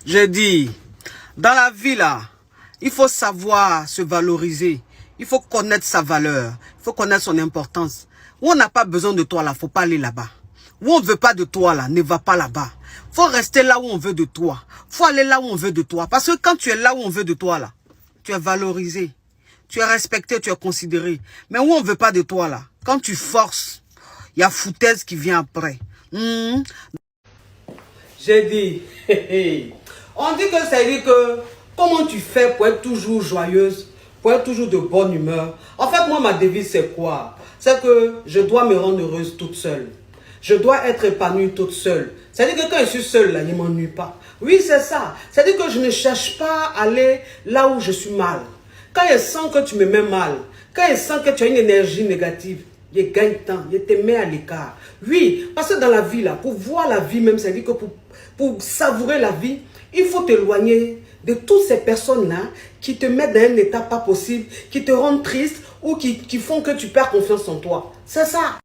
J'ai dit, dans la vie là, il faut savoir se valoriser. Il faut connaître sa valeur. Il faut connaître son importance. Où on n'a pas besoin de toi là, faut pas aller là-bas. Où on veut pas de toi là, ne va pas là-bas. Faut rester là où on veut de toi. Faut aller là où on veut de toi. Parce que quand tu es là où on veut de toi là, tu es valorisé. Tu es respecté, tu es considéré. Mais où on veut pas de toi là, quand tu forces, il y a foutaise qui vient après. J'ai dit, on dit que ça dit que comment tu fais pour être toujours joyeuse, pour être toujours de bonne humeur. En fait, moi, ma devise, c'est quoi? C'est que je dois me rendre heureuse toute seule. Je dois être épanouie toute seule. C'est-à-dire que quand je suis seule, là, il ne m'ennuie pas. Oui, c'est ça. C'est-à-dire que je ne cherche pas à aller là où je suis mal. Quand je sens que tu me mets mal, quand je sens que tu as une énergie négative, je gagne temps, je te mets à l'écart. Oui, parce que dans la vie, là, pour voir la vie même, c'est-à-dire que pour savourer la vie, il faut t'éloigner de toutes ces personnes-là qui te mettent dans un état pas possible, qui te rendent triste ou qui font que tu perds confiance en toi. C'est ça.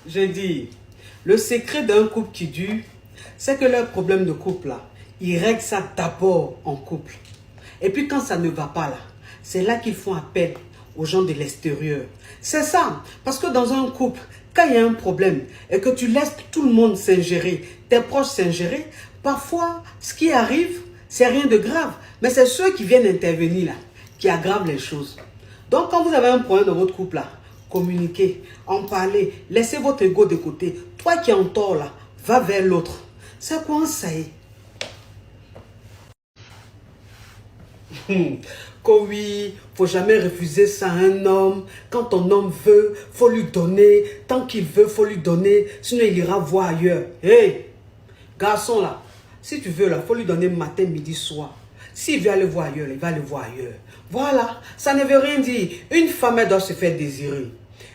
J'ai dit, le secret d'un couple qui dure, c'est que leur problème de couple, là, ils règlent ça d'abord en couple. Et puis quand ça ne va pas là, c'est là qu'ils font appel aux gens de l'extérieur. C'est ça. Parce que dans un couple, quand il y a un problème et que tu laisses tout le monde s'ingérer, tes proches s'ingérer, parfois, ce qui arrive, c'est rien de grave. Mais c'est ceux qui viennent intervenir là, qui aggravent les choses. Donc quand vous avez un problème dans votre couple là, communiquez, en parlez, laissez votre ego de côté. Toi qui es en tort là, va vers l'autre. C'est quoi ça y est? Que oui, faut jamais refuser ça à un homme. Quand ton homme veut, faut lui donner. Tant qu'il veut, faut lui donner. Sinon, il ira voir ailleurs. Hey, garçon là, si tu veux là, faut lui donner matin, midi, soir. S'il veut aller voir ailleurs, il va aller voir ailleurs. Voilà, ça ne veut rien dire. Une femme, elle doit se faire désirer.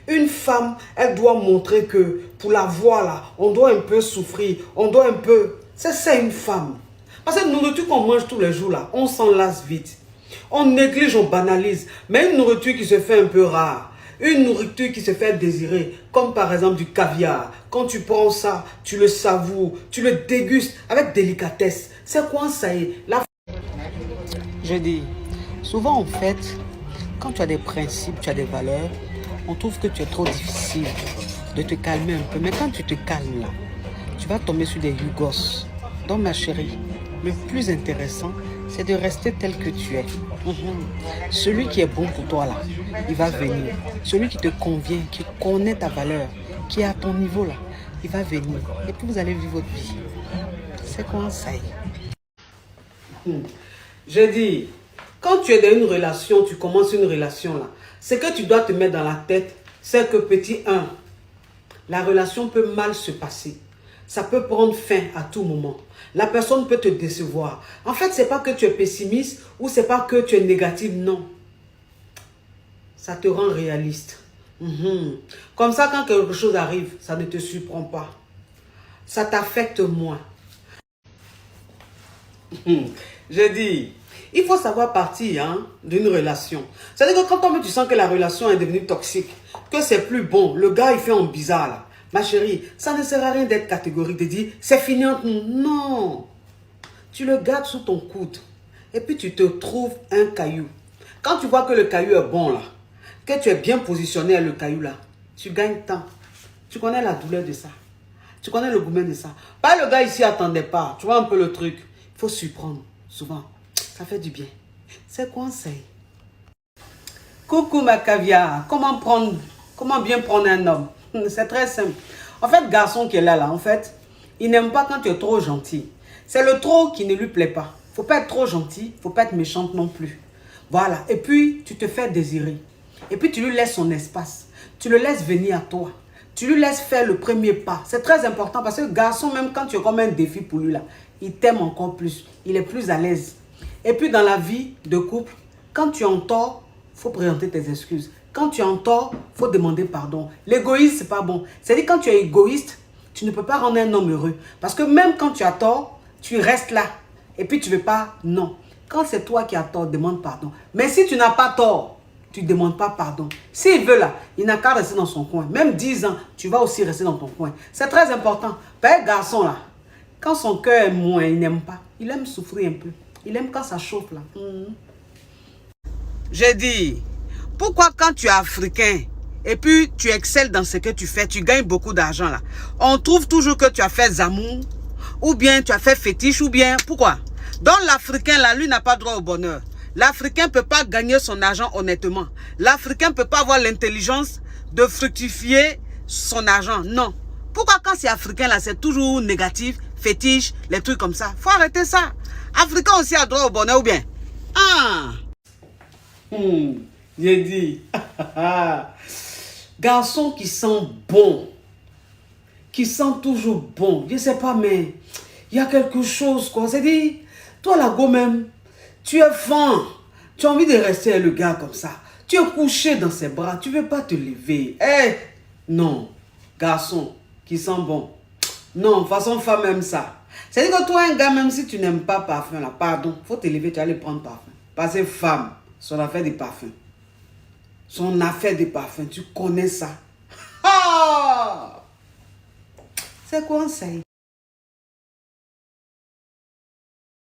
Une femme, elle doit montrer que pour la voir là, on doit un peu souffrir. On doit un peu... C'est ça une femme. Parce que la nourriture qu'on mange tous les jours là, on s'en lasse vite. On néglige, on banalise. Mais une nourriture qui se fait un peu rare, une nourriture qui se fait désirer, comme par exemple du caviar. Quand tu prends ça, tu le savoures, tu le dégustes avec délicatesse. C'est quoi ça y est? Je dis, souvent en fait, quand tu as des principes, tu as des valeurs, on trouve que tu es trop difficile de te calmer un peu. Mais quand tu te calmes là, tu vas tomber sur des yugos. Donc ma chérie, le plus intéressant, c'est de rester tel que tu es. Celui qui est bon pour toi là, il va venir. Celui qui te convient, qui connaît ta valeur, qui est à ton niveau là, il va venir. Et puis vous allez vivre votre vie. C'est quoi ça? Je dis, quand tu es dans une relation, tu commences une relation là, ce que tu dois te mettre dans la tête, c'est que petit 1, la relation peut mal se passer. Ça peut prendre fin à tout moment. La personne peut te décevoir. En fait, ce n'est pas que tu es pessimiste ou ce n'est pas que tu es négatif, non. Ça te rend réaliste. Comme ça, quand quelque chose arrive, ça ne te surprend pas. Ça t'affecte moins. Je dis, il faut savoir partir d'une relation. C'est-à-dire que quand tu sens que la relation est devenue toxique, que c'est plus bon, le gars il fait un bizarre là. Ma chérie, ça ne sert à rien d'être catégorique, de dire c'est fini entre nous. Non. Tu le gardes sous ton coude et puis tu te trouves un caillou. Quand tu vois que le caillou est bon là, que tu es bien positionné à le caillou là, tu gagnes temps. Tu connais la douleur de ça. Tu connais le goût de ça. Pas le gars ici attendait pas. Tu vois un peu le truc. Il faut surprendre souvent. Ça fait du bien. C'est conseil. Coucou ma caviar. Comment bien prendre un homme? C'est très simple. En fait, garçon qui est là, en fait, il n'aime pas quand tu es trop gentil. C'est le trop qui ne lui plaît pas. Faut pas être trop gentil, faut pas être méchante non plus. Voilà. Et puis, tu te fais désirer. Et puis, tu lui laisses son espace. Tu le laisses venir à toi. Tu lui laisses faire le premier pas. C'est très important parce que le garçon, même quand tu es comme un défi pour lui, là, il t'aime encore plus. Il est plus à l'aise. Et puis, dans la vie de couple, quand tu es en tort, il faut présenter tes excuses. Quand tu es en tort, il faut demander pardon. L'égoïsme, ce n'est pas bon. C'est-à-dire quand tu es égoïste, tu ne peux pas rendre un homme heureux. Parce que même quand tu as tort, tu restes là. Et puis tu ne veux pas, non. Quand c'est toi qui as tort, demande pardon. Mais si tu n'as pas tort, tu ne demandes pas pardon. S'il veut là, il n'a qu'à rester dans son coin. Même 10 ans, tu vas aussi rester dans ton coin. C'est très important. Père garçon là, Quand son cœur est moins, il n'aime pas. Il aime souffrir un peu. Il aime quand ça chauffe là. J'ai dit, pourquoi quand tu es africain et puis tu excelles dans ce que tu fais, tu gagnes beaucoup d'argent là, on trouve toujours que tu as fait zamour, ou bien tu as fait fétiche, ou bien, pourquoi? Donc l'Africain là, lui n'a pas droit au bonheur. L'Africain ne peut pas gagner son argent honnêtement. L'Africain ne peut pas avoir l'intelligence de fructifier son argent. Non. Pourquoi quand c'est africain là, c'est toujours négatif, fétiche, les trucs comme ça? Faut arrêter ça. Africain aussi a droit au bonheur ou bien? Ah! J'ai dit. Garçon qui sent bon. Qui sent toujours bon. Je sais pas, mais il y a quelque chose, quoi. C'est dit, toi là, go même, tu es fin. Tu as envie de rester avec le gars comme ça. Tu es couché dans ses bras. Tu veux pas te lever. Eh, non. Garçon qui sent bon. Non, façon femme aime ça. C'est-à-dire que toi, un gars, même si tu n'aimes pas parfum, là, pardon, faut te lever, tu vas aller prendre parfum. Parce que femme, son affaire des parfums. Son affaire des parfums, tu connais ça. Ah! C'est quoi un conseil?